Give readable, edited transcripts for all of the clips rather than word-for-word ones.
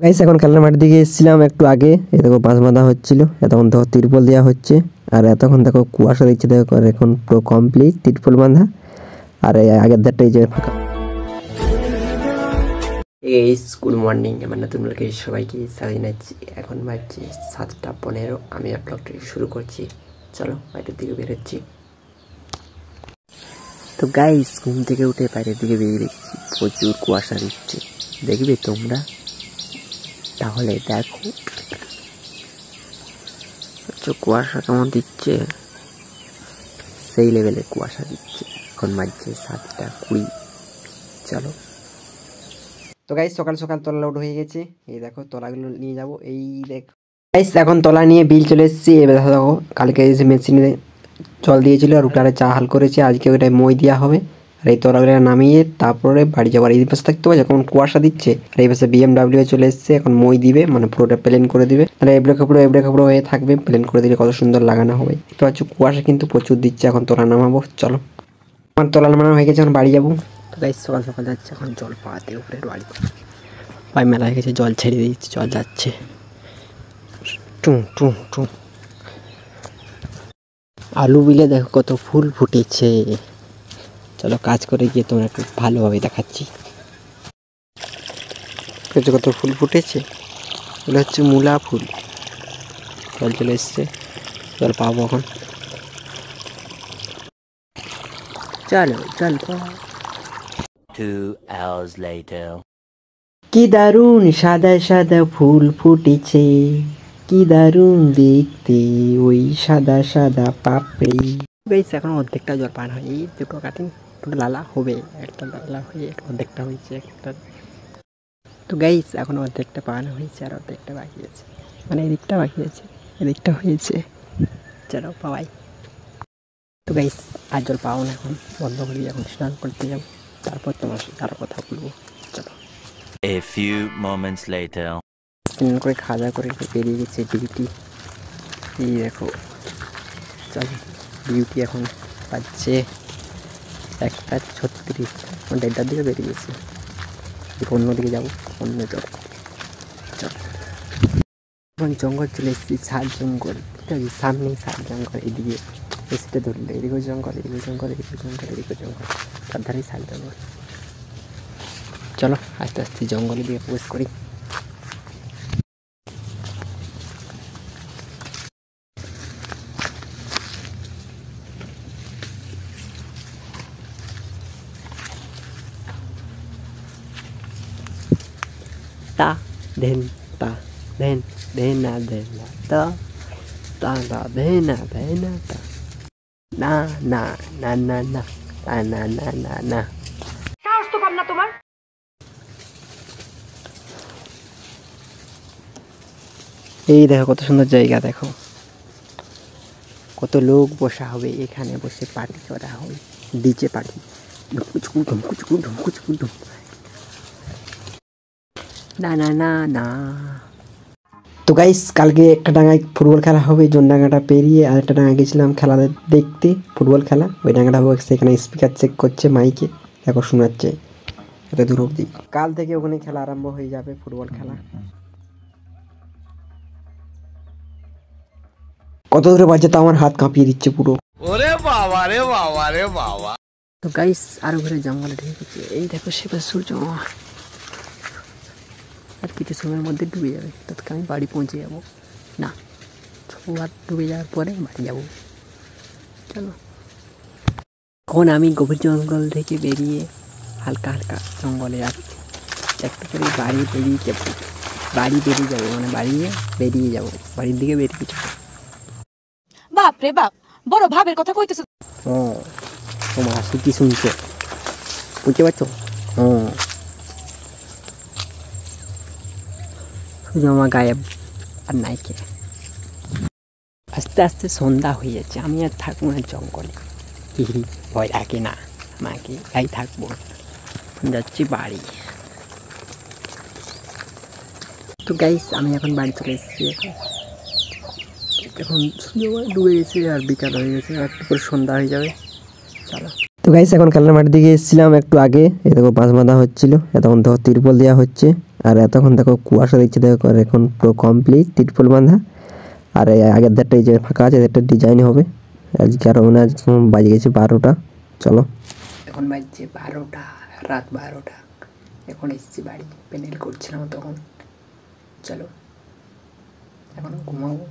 Guys এখন খেলার মাঠের দিকে এসেছিলাম একটু আগে। এই দেখো বাঁশ বাঁধা হচ্ছিল, এতক্ষণ দেখো তিরপল দেওয়া হচ্ছে, আর এতক্ষণ দেখো কুয়াশা দিচ্ছে। দেখো এখন পুরো কমপ্লিট তিরপল বাঁধা, আর এই আগের ধারটা এই যে ফাঁকা। এই স্কুল মর্নিং আমার নতুন ব্লগে সবাইকে স্বাগত জানাচ্ছি। এখন বাজছে 7:15। আমি ব্লগটি শুরু করছি। চলো বাইরের দিকে বেরোচ্ছি। তো গাইস ঘুম থেকে উঠে বাইরের দিকে বেরিয়ে দেখছি প্রচুর কুয়াশা দিচ্ছে, দেখবে তোমরা? তাহলে দেখো কুয়াশা কেমন দিচ্ছে, সেই লেভেলের কুয়াশা দিচ্ছে। এখন বাজছে 7:20। চলো। তো গাইস সকাল সকাল তলা লোড হয়ে গেছে। এই দেখো তলাগুলো নিয়ে যাব। এই দেখো গাইস এখন তলা নিয়ে বিল চলে এসেছি। এবার দেখো কালকে এসে মেশিনে জল দিয়েছিল আর উঠারে চা হাল করেছে, আজকে ওইটাই মই দেওয়া হবে। আর এই তলাগুলো নামিয়ে তারপরে বাড়ি যাবো। আর এই পাশে থাকতে পারছে এখন কুয়াশা দিচ্ছে, আর এই পাশে BMW চলে এসছে, এখন মই দিবে, মানে পুরোটা প্লেন করে দিবে। তাহলে এবড়ো খাবড়ো হয়ে থাকবে, প্লেন করে দিলে কত সুন্দর লাগানো হবে। তো হচ্ছে কুয়াশা কিন্তু প্রচুর দিচ্ছে। এখন তোলা নামাবো। চলো আমার তোলা নামানো হয়ে গেছে, এখন বাড়ি যাবো। তো গাইস সকাল সকাল যাচ্ছে এখন জল পাওয়াতে উপরের বাড়ি। ভাই মেলা হয়ে গেছে, জল ছেড়ে দিচ্ছে, জল যাচ্ছে টুঁ টুঁ টুঁ। আলু বিলে দেখো কত ফুল ফুটেছে। চলো কাজ করে গিয়ে তোমরা একটু ভালোভাবে দেখাচ্ছি। কত ফুল ফুটেছে, এগুলো হচ্ছে মূলা ফুল। জল চলে এসছে, জল পাবো এখন। চলো জল পাবো। 2 hours later. কি দারুণ সাদা সাদা ফুল ফুটেছে, কি দারুণ দেখতে ওই সাদা সাদা পাপড়ি। গাইস এখন অর্ধেকটা জল পান হয়, এই দুটো কাটিং দুটো লালা হবে, একটা লালা হয়ে অর্ধেকটা হয়েছে একটা। তো গাইস এখন অর্ধেকটা পান হয়েছে আর অর্ধেকটা বাকি আছে, মানে এদিকটা বাকি আছে, এদিকটা হয়েছে। চলো পাওয়াই। তো গাইস আর জল পাও না, এখন বন্ধ করি, এখন স্নান করতে যাবো, তারপর তোমার সাথে আরো কথা বলবো। চলো। A few moments later. স্নান করে খাওয়া দাওয়া করে বেরিয়ে গেছে ডিউটি। এই দেখো চলো ডিউটি এখন বাজছে 1:36, 1:30টার দিকে বেরিয়ে গেছি। অন্যদিকে যাবো, অন্য জল। চলো এখন জঙ্গল চলে এসেছি, সাত জঙ্গল, ঠিক আছে? সামনেই সাত জঙ্গল, এদিকে এসিটা ধরলে এদিকেও জঙ্গল, এদিকে জঙ্গল, এদিকে জঙ্গল, এদিকে জঙ্গল, তার ধারেই সাত জঙ্গল। চলো আস্তে আস্তে জঙ্গলের দিকে প্রবেশ করি। তা ধেন তা ধেন ধেনা ধেনা তা তা তা ধেনা ধেনা তা না না না না না তা না না না না। সাহস তো কম না তোমার। এই দেখো কত সুন্দর জায়গা, দেখো কত লোক বসা হবে এখানে, বসে পার্টি করা হবে, ডিজে পার্টি। ঢুমকুচকু ঢুমকুচকু ঢুমকুচকু ঢুম। না না না না। তো গাইস কালকে একটা ডাঙায় ফুটবল খেলা হবে, জোনডাঙ্গাটা পেরিয়ে আরেকটা ডাঙা গেছিলাম খেলা দেখতে, ফুটবল খেলা। ওই ডাঙাটা হবে, সেখানে স্পিকার চেক করছে মাইকে, দেখো শোনাচ্ছে এত দূর অবধি। কাল থেকে ওখানে খেলা আরম্ভ হয়ে যাবে, ফুটবল খেলা। কত দূরে বাজছে তো আমার হাত কাঁপিয়ে দিচ্ছে পুরো। ওরে বাবা রে বাবা রে বাবা। তো গাইস আরো ঘরে জঙ্গলে ঢেকে গেছে। এই দেখো সেবার সূর্য আর কিছু সময়ের মধ্যে ডুবে যাবে, ততক্ষণ আমি বাড়ি পৌঁছে যাবো। না, সবার ডুবে যাওয়ার পরে বাড়ি যাবো। চলো এখন আমি গভীর জঙ্গল থেকে বেরিয়ে হালকা হালকা জঙ্গলে যাচ্ছি, একটা করে বাড়ি বেরিয়ে যাবো, বাড়ি বেরিয়ে যাবো, মানে বেরিয়ে যাবো, বাড়ির দিকে বেরিয়ে যাবো। বাপ রে বাপ, বড় ভাবের কথা কইতেছো। ও তোমার হাসি কি শুনছো, বুঝতে পারছো? শুধু আমার গায়েব আর নাইকে। আস্তে আস্তে সন্ধ্যা হয়ে যাচ্ছে, আমি আর থাকবো না জঙ্গলে, ভয় লাগে না আমাকে, তাই থাকবো। যাচ্ছি বাড়ি। তো গাইস আমি এখন বাড়ি চলে এসেছি। এখন সূর্য ডুবে গেছে আর বিকাল হয়ে গেছে, আর একটু করে সন্ধ্যা হয়ে যাবে। চলো। তো গাইস এখন খেলার মাঠের দিকে এসেছিলাম একটু আগে। এই দেখো বাঁশ বাঁধা হচ্ছিল, এতক্ষণ দেখো তিরপল দেওয়া হচ্ছে, আর এতক্ষণ দেখো কুয়াশা দিচ্ছে, দেখো আর এখন পুরো কমপ্লিট তিরপল বাঁধা। আর আগের ধারটা এই যে ফাঁকা আছে, একটা ডিজাইন হবে। আজকে আরও মনে হয় বাজে গেছে 12টা। চলো, এখন বাজছে 12টা, রাত 12টা। এখন এসেছি বাড়ি, প্যান্ডেল করছিলাম তখন। চলো এখন ঘুমাবো,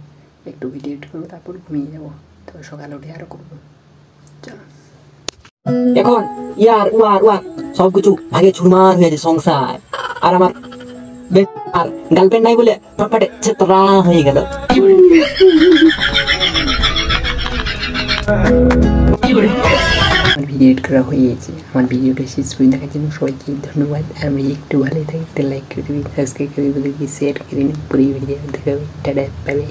একটু ভিডিও করবো, তারপর ঘুমিয়ে যাবো, তারপর সকালে উঠে আরও করবো। চলো এখন ইয়ার ওয়ার সবকিছু ভাগে চুরমার হয়ে যায় সংসার। আর আমার আর গার্লফ্রেন্ড নাই বলে টটপাটে ছেতরা হয়ে গেল। আমার ভিডিও এডিট করা হয়ে গেছে। আমার ভিডিওটা শেষ করে দেখার জন্য সবাইকে ধন্যবাদ। আমি একটু ভালো থাকি, লাইক করে দিবি, সাবস্ক্রাইব করে দিবি, শেয়ার করে দিবি, পুরো ভিডিও দেখা হবে। Tata, bye bye.